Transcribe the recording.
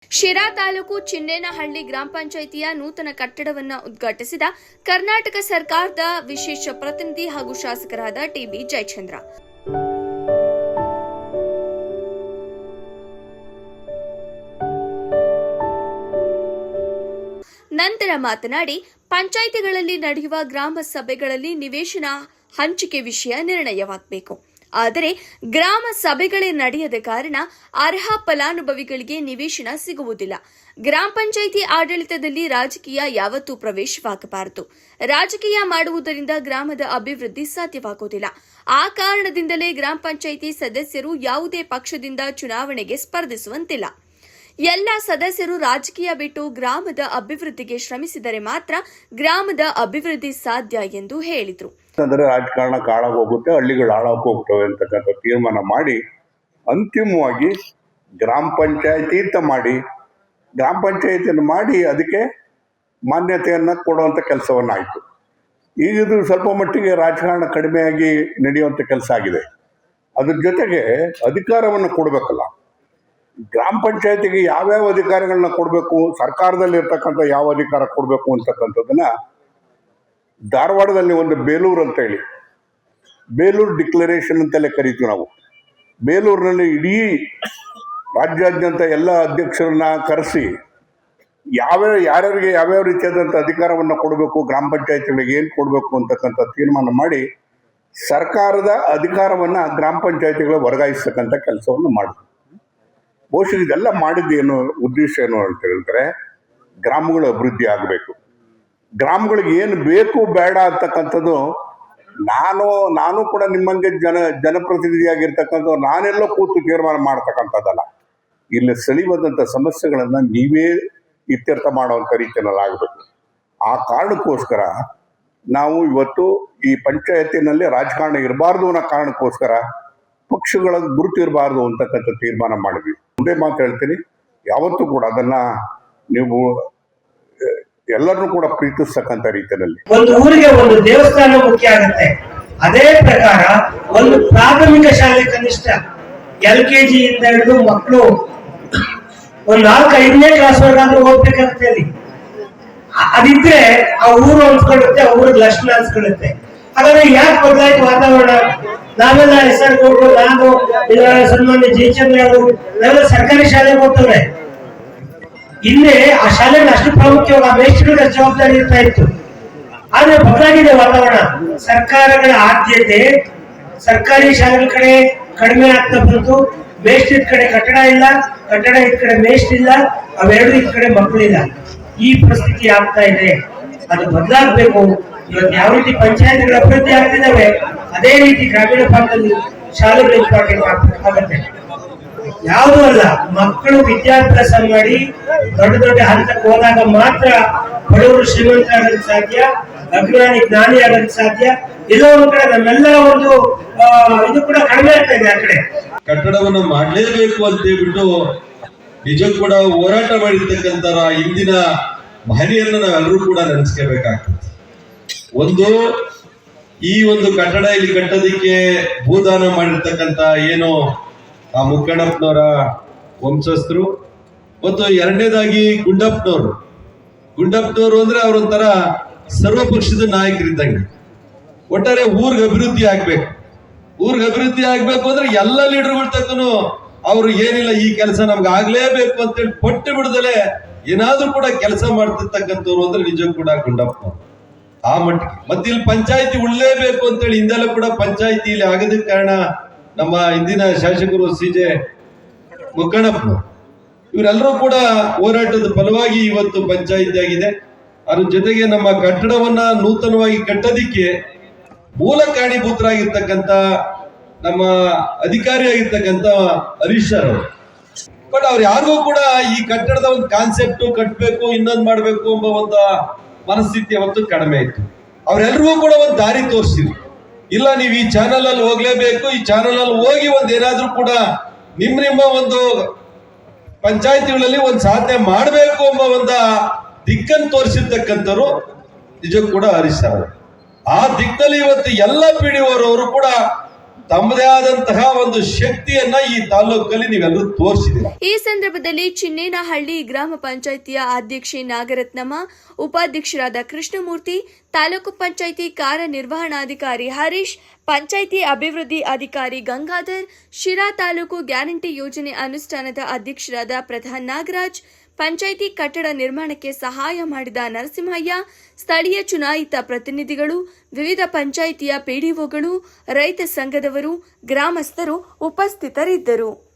ಶಿರಾ ತಾಲೂಕು ಚಿನ್ನೇನಹಳ್ಳಿ ಗ್ರಾಮ ಪಂಚಾಯಿತಿಯ ನೂತನ ಕಟ್ಟಡವನ್ನು ಉದ್ಘಾಟಿಸಿದ ಕರ್ನಾಟಕ ಸರ್ಕಾರದ ವಿಶೇಷ ಪ್ರತಿನಿಧಿ ಹಾಗೂ ಶಾಸಕರಾದ ಟಿಬಿ ಜಯಚಂದ್ರ. ನಂತರ ಮಾತನಾಡಿ, ಪಂಚಾಯಿತಿಗಳಲ್ಲಿ ನಡೆಯುವ ಗ್ರಾಮ ಸಭೆಗಳಲ್ಲಿ ನಿವೇಶನ ಹಂಚಿಕೆ ವಿಷಯ ನಿರ್ಣಯವಾಗಬೇಕು. ಆದರೆ ಗ್ರಾಮ ಸಭೆಗಳೇ ನಡೆಯದ ಕಾರಣ ಅರ್ಹ ಫಲಾನುಭವಿಗಳಿಗೆ ನಿವೇಶನ ಸಿಗುವುದಿಲ್ಲ. ಗ್ರಾಮ ಪಂಚಾಯಿತಿ ಆಡಳಿತದಲ್ಲಿ ರಾಜಕೀಯ ಯಾವತ್ತೂ ಪ್ರವೇಶವಾಗಬಾರದು. ರಾಜಕೀಯ ಮಾಡುವುದರಿಂದ ಗ್ರಾಮದ ಅಭಿವೃದ್ಧಿ ಸಾಧ್ಯವಾಗುವುದಿಲ್ಲ. ಆ ಕಾರಣದಿಂದಲೇ ಗ್ರಾಮ ಪಂಚಾಯಿತಿ ಸದಸ್ಯರು ಯಾವುದೇ ಪಕ್ಷದಿಂದ ಚುನಾವಣೆಗೆ ಸ್ಪರ್ಧಿಸುವಂತಿಲ್ಲ. ಎಲ್ಲ ಸದಸ್ಯರು ರಾಜಕೀಯ ಬಿಟ್ಟು ಗ್ರಾಮದ ಅಭಿವೃದ್ಧಿಗೆ ಶ್ರಮಿಸಿದರೆ ಮಾತ್ರ ಗ್ರಾಮದ ಅಭಿವೃದ್ಧಿ ಸಾಧ್ಯ ಎಂದು ಹೇಳಿದರು. ಅಂದರೆ ರಾಜಕಾರಣ ಕಾಳಾಗೋಗುತ್ತೆ, ಹಳ್ಳಿಗಳು ಹಾಳಾಗಿ ಹೋಗ್ತವೆ ಅಂತಕ್ಕಂಥ ತೀರ್ಮಾನ ಮಾಡಿ ಅಂತಿಮವಾಗಿ ಗ್ರಾಮ ಪಂಚಾಯತಿ ಅಂತ ಮಾಡಿ ಗ್ರಾಮ ಪಂಚಾಯತಿಯನ್ನು ಮಾಡಿ ಅದಕ್ಕೆ ಮಾನ್ಯತೆಯನ್ನು ಕೊಡುವಂಥ ಕೆಲಸವನ್ನಾಯಿತು. ಈಗ ಇದು ಸ್ವಲ್ಪ ಮಟ್ಟಿಗೆ ರಾಜಕಾರಣ ಕಡಿಮೆಯಾಗಿ ನಡೆಯುವಂಥ ಕೆಲಸ ಆಗಿದೆ. ಅದ್ರ ಜೊತೆಗೆ ಅಧಿಕಾರವನ್ನು ಕೊಡಬೇಕಲ್ಲ, ಗ್ರಾಮ ಪಂಚಾಯತಿಗೆ ಯಾವ್ಯಾವ ಅಧಿಕಾರಗಳನ್ನ ಕೊಡಬೇಕು, ಸರ್ಕಾರದಲ್ಲಿ ಇರ್ತಕ್ಕಂಥ ಯಾವ ಅಧಿಕಾರ ಕೊಡಬೇಕು ಅಂತಕ್ಕಂಥದ್ದನ್ನ ಧಾರವಾಡದಲ್ಲಿ ಒಂದು ಬೇಲೂರು ಅಂತ ಹೇಳಿ, ಬೇಲೂರು ಡಿಕ್ಲರೇಷನ್ ಅಂತೆಲ್ಲ ಕರಿತೀವಿ ನಾವು. ಬೇಲೂರಿನಲ್ಲಿ ಇಡೀ ರಾಜ್ಯಾದ್ಯಂತ ಎಲ್ಲ ಅಧ್ಯಕ್ಷರನ್ನ ಕರೆಸಿ ಯಾರ್ಯಾರಿಗೆ ಯಾವ್ಯಾವ ರೀತಿಯಾದಂಥ ಅಧಿಕಾರವನ್ನು ಕೊಡಬೇಕು, ಗ್ರಾಮ ಪಂಚಾಯತಿಗಳಿಗೆ ಏನು ಕೊಡಬೇಕು ಅಂತಕ್ಕಂಥ ತೀರ್ಮಾನ ಮಾಡಿ ಸರ್ಕಾರದ ಅಧಿಕಾರವನ್ನು ಗ್ರಾಮ ಪಂಚಾಯತಿಗಳ ವರ್ಗಾಯಿಸ್ತಕ್ಕಂಥ ಕೆಲಸವನ್ನು ಮಾಡಿದ್ರು. ಬಹುಶಃ ಇದೆಲ್ಲ ಮಾಡಿದ್ದೇನು ಉದ್ದೇಶ ಏನು ಅಂತ ಹೇಳಿದ್ರೆ, ಗ್ರಾಮಗಳು ಅಭಿವೃದ್ಧಿ ಆಗಬೇಕು. ಗ್ರಾಮಗಳಿಗೆ ಏನು ಬೇಕು ಬೇಡ ಅಂತಕ್ಕಂಥದ್ದು ನಾನು ಕೂಡ ನಿಮ್ಮಂಗೆ ಜನಪ್ರತಿನಿಧಿಯಾಗಿರ್ತಕ್ಕಂಥ ನಾನೆಲ್ಲೋ ಕೂತು ತೀರ್ಮಾನ ಮಾಡ್ತಕ್ಕಂಥದ್ದಲ್ಲ. ಇಲ್ಲಿ ಸೆಳೆಯುವಂಥ ಸಮಸ್ಯೆಗಳನ್ನು ನೀವೇ ಇತ್ಯರ್ಥ ಮಾಡುವಂಥ ರೀತಿಯಲ್ಲಿ ಆಗಬೇಕು. ಆ ಕಾರಣಕ್ಕೋಸ್ಕರ ನಾವು ಇವತ್ತು ಈ ಪಂಚಾಯತಿನಲ್ಲಿ ರಾಜಕಾರಣ ಇರಬಾರ್ದು ಅನ್ನೋ ಕಾರಣಕ್ಕೋಸ್ಕರ ಪಕ್ಷಗಳ ಗುರುತು ಇರಬಾರ್ದು ಅಂತಕ್ಕಂಥ ತೀರ್ಮಾನ ಮಾಡಿದ್ವಿ. ಒಂದೇ ಮಾತು ಹೇಳ್ತೀನಿ, ಯಾವತ್ತೂ ಕೂಡ ಅದನ್ನ ನೀವು ಎಲ್ಲರನ್ನೂ ಕೂಡ ಪ್ರೀತಿಸ್ತಕ್ಕಂಥ ರೀತಿಯಲ್ಲಿ ಒಂದು ಊರಿಗೆ ಒಂದು ದೇವಸ್ಥಾನ ಮುಖ್ಯ ಆಗುತ್ತೆ. ಅದೇ ಪ್ರಕಾರ ಒಂದು ಪ್ರಾಥಮಿಕ ಶಾಲೆ ಕನಿಷ್ಠ LKG ಇಂದ ಹಿಡಿದು ಮಕ್ಕಳು ಒಂದು 4-5ನೇ ಕ್ಲಾಸ್ ವರ್ಗಾದ್ರೂ ಹೋಗ್ಬೇಕಾಗುತ್ತೆ. ಅಲ್ಲಿ ಅದಿದ್ರೆ ಆ ಊರು ಅನ್ಸ್ಕೊಳ್ಳುತ್ತೆ, ಆ ಊರಿಗೆ ಲಕ್ಷಣ ಅನ್ಸ್ಕೊಳ್ಳುತ್ತೆ. ಹಾಗಾದ್ರೆ ಯಾಕೆ ಬದಲಾಯ್ತು ವಾತಾವರಣ? ನಾವೆಲ್ಲ SR ಗೌಡ್ರು, ನಾನು ಸನ್ಮಾನ್ಯ ಜಯಚಂದ್ರ ಅವರು ನಾವೆಲ್ಲ ಸರ್ಕಾರಿ ಶಾಲೆಗೆ ಹೋಗ್ತವ್ರೆ. ಹಿಂದೆ ಆ ಶಾಲೆಗೆ ಅಷ್ಟು ಪ್ರಾಮುಖ್ಯವಾಗಿ ಆ ಮೇಷ್ಟ್ರಿಗೆ ಜವಾಬ್ದಾರಿ ಇರ್ತಾ ಇತ್ತು. ಆದ್ರೆ ಬದಲಾಗಿದೆ ವಾತಾವರಣ. ಸರ್ಕಾರಗಳ ಆದ್ಯತೆ ಸರ್ಕಾರಿ ಶಾಲೆಗಳ ಕಡೆ ಕಡಿಮೆ ಆಗ್ತಾ ಬಂತು. ಮೇಷ್ಟ್ರ ಕಡೆ ಕಟ್ಟಡ ಇಲ್ಲ, ಕಟ್ಟಡ ಇದ್ ಕಡೆ ಮೇಷ್ಟ್ರ ಇಲ್ಲ, ಅವೆರಡು ಇದ್ ಕಡೆ ಮಕ್ಕಳಿಲ್ಲ. ಈ ಪರಿಸ್ಥಿತಿ ಆಗ್ತಾ ಇದೆ. ಅದು ಬದಲಾಗಬೇಕು. ಇವತ್ತು ಯಾವ ರೀತಿ ಪಂಚಾಯತ್ಗಳ ಅಭಿವೃದ್ಧಿ ಆಗ್ತಿದ್ದಾವೆ, ಅದೇ ರೀತಿ ಗ್ರಾಮೀಣ ಭಾಗದಲ್ಲಿ ಶಾಲೆಗಳು ಇಂಪಾರ್ಟೆಂಟ್ ಆಗತ್ತೆ. ಯಾವುದೂ ಅಲ್ಲ, ಮಕ್ಕಳು ವಿದ್ಯಾಭ್ಯಾಸ ಮಾಡಿ ದೊಡ್ಡ ದೊಡ್ಡ ಹಂತಕ್ಕೆ ಹೋದಾಗ ಮಾತ್ರ ಬಡವರು ಶ್ರೀಮಂತರಾಗಲಿಕ್ಕೆ ಸಾಧ್ಯ, ಅಜ್ಞಾನಿ ಜ್ಞಾನಿ ಆಗೋದಕ್ಕೆ ಸಾಧ್ಯ. ಎಲ್ಲೋ ಒಂದ್ ಕಡೆ ನಮ್ಮೆಲ್ಲರ ಒಂದು ಇದು ಕೂಡ ಕಡಿಮೆ ಆಗ್ತಾ ಇದೆ. ಆ ಕಡೆ ಕಟ್ಟಡವನ್ನು ಮಾಡಲೇಬೇಕು ಅಂತ ಹೇಳ್ಬಿಟ್ಟು ನಿಜಕ್ಕೂ ಕೂಡ ಹೋರಾಟ ಮಾಡಿರ್ತಕ್ಕಂಥ ಇಂದಿನ ಮಹನೀಯರನ್ನ ನಾವೆಲ್ಲರೂ ಕೂಡ ನೆನೆಸ್ಕೋಬೇಕಾಗ್ತದೆ. ಒಂದು ಈ ಒಂದು ಕಟ್ಟಡ ಇಲ್ಲಿ ಕಟ್ಟೋದಿಕ್ಕೆ ಭೂದಾನ ಮಾಡಿರ್ತಕ್ಕಂಥ ಏನು ಆ ಮುಕ್ಕಣ್ಣಪ್ಪನವರ ವಂಶಸ್ಥರು, ಮತ್ತು ಎರಡನೇದಾಗಿ ಗುಂಡಪ್ಪನವರು ಅಂದ್ರೆ ಅವರೊಂಥರ ಸರ್ವಪಕ್ಷದ ನಾಯಕರಿದ್ದಂಗೆ. ಒಟ್ಟಾರೆ ಊರ್ಗೆ ಅಭಿವೃದ್ಧಿ ಆಗ್ಬೇಕು ಅಂದ್ರೆ ಎಲ್ಲ ಲೀಡರ್ಗಳ ತಕ್ಕನು ಅವ್ರು ಏನಿಲ್ಲ, ಈ ಕೆಲಸ ನಮ್ಗೆ ಆಗ್ಲೇಬೇಕು ಅಂತೇಳಿ ಪಟ್ಟು ಬಿಡದಲೆ ಏನಾದ್ರೂ ಕೂಡ ಕೆಲಸ ಮಾಡ್ತಿರ್ತಕ್ಕಂಥವ್ರು ಅಂದ್ರೆ ನಿಜಕ್ಕೂ ಕೂಡ ಗುಂಡಪ್ಪನವರು. ಆ ಮಟ್ಟಿಗೆ ಮತ್ತೆ ಇಲ್ಲಿ ಪಂಚಾಯತಿ ಉಳ್ಳೇಬೇಕು ಅಂತೇಳಿ ಹಿಂದೆಲ್ಲ ಕೂಡ ಪಂಚಾಯತಿ ಇಲ್ಲಿ ಆಗೋದಕ್ಕೆ ಕಾರಣ ನಮ್ಮ ಇಂದಿನ ಶಾಸಕರು CJ ಮುಕ್ಕಣ್ಣಪ್ಪನವರು. ಇವರೆಲ್ಲರೂ ಕೂಡ ಹೋರಾಟದ ಫಲವಾಗಿ ಇವತ್ತು ಪಂಚಾಯಿತಿ ಆಗಿದೆ. ಅದ್ರ ಜೊತೆಗೆ ನಮ್ಮ ಕಟ್ಟಡವನ್ನ ನೂತನವಾಗಿ ಕಟ್ಟೋದಿಕ್ಕೆ ಮೂಲ ಕಾರಣೀಭೂತರಾಗಿರ್ತಕ್ಕಂಥ ನಮ್ಮ ಅಧಿಕಾರಿಯಾಗಿರ್ತಕ್ಕಂಥ ಹರೀಶ್ ಸರ್ ಅವರು. ಬಟ್ ಅವ್ರು ಯಾರಿಗೂ ಕೂಡ ಈ ಕಟ್ಟಡದ ಒಂದು ಕಾನ್ಸೆಪ್ಟ್ ಕಟ್ಟಬೇಕು, ಇನ್ನೊಂದು ಮಾಡಬೇಕು ಎಂಬ ಒಂದು ಮನಸ್ಥಿತಿ ಅವತ್ತು ಕಡಿಮೆ ಇತ್ತು. ಅವ್ರೆಲ್ರಿಗೂ ಕೂಡ ಒಂದು ದಾರಿ ತೋರಿಸಿದ್ರು. ಇಲ್ಲ, ನೀವು ಈ ಚಾನಲ್ ಅಲ್ಲಿ ಹೋಗ್ಲೇಬೇಕು, ಈ ಚಾನಲ್ ಅಲ್ಲಿ ಹೋಗಿ ಒಂದ್ ಏನಾದ್ರೂ ಕೂಡ ನಿಮ್ಮ ಒಂದು ಪಂಚಾಯತಿಗಳಲ್ಲಿ ಒಂದು ಸಾಧನೆ ಮಾಡಬೇಕು ಎಂಬ ಒಂದು ದಿಕ್ಕನ್ನು ತೋರಿಸಿರ್ತಕ್ಕಂಥವ್ರು ನಿಜಕ್ಕೂ ಕೂಡ ಹರೀಶ್ ಸರ್. ಆ ದಿಕ್ಕಲ್ಲಿ ಇವತ್ತು ಎಲ್ಲ PDO ಅವರು ಕೂಡ ತಮ್ಮದೇ ಆದಂತಹ ಒಂದು ಶಕ್ತಿಯನ್ನ ಈ ತಾಲೂಕಲ್ಲಿ ನೀವೆಲ್ಲರೂ ತೋರಿಸಿದ್ದೀರಾ. ಈ ಸಂದರ್ಭದಲ್ಲಿ ಚಿನ್ನೇನಹಳ್ಳಿ ಗ್ರಾಮ ಪಂಚಾಯಿತಿಯ ಅಧ್ಯಕ್ಷೆ ನಾಗರತ್ನಮ್ಮ, ಉಪಾಧ್ಯಕ್ಷರಾದ ಕೃಷ್ಣಮೂರ್ತಿ, ತಾಲೂಕು ಪಂಚಾಯಿತಿ ಕಾರ್ಯನಿರ್ವಹಣಾಧಿಕಾರಿ ಹರೀಶ್, ಪಂಚಾಯಿತಿ ಅಭಿವೃದ್ಧಿ ಅಧಿಕಾರಿ ಗಂಗಾಧರ್, ಶಿರಾ ತಾಲೂಕು ಗ್ಯಾರಂಟಿ ಯೋಜನೆ ಅನುಷ್ಠಾನದ ಅಧ್ಯಕ್ಷರಾದ ಪ್ರಧಾನ್ ನಾಗರಾಜ್, ಪಂಚಾಯಿತಿ ಕಟ್ಟಡ ನಿರ್ಮಾಣಕ್ಕೆ ಸಹಾಯ ಮಾಡಿದ ನರಸಿಂಹಯ್ಯ, ಸ್ಥಳೀಯ ಚುನಾಯಿತ ಪ್ರತಿನಿಧಿಗಳು, ವಿವಿಧ ಪಂಚಾಯಿತಿಯ ಪಿಡಿಒಗಳು, ರೈತ ಸಂಘದವರು, ಗ್ರಾಮಸ್ಥರು ಉಪಸ್ಥಿತರಿದ್ದರು.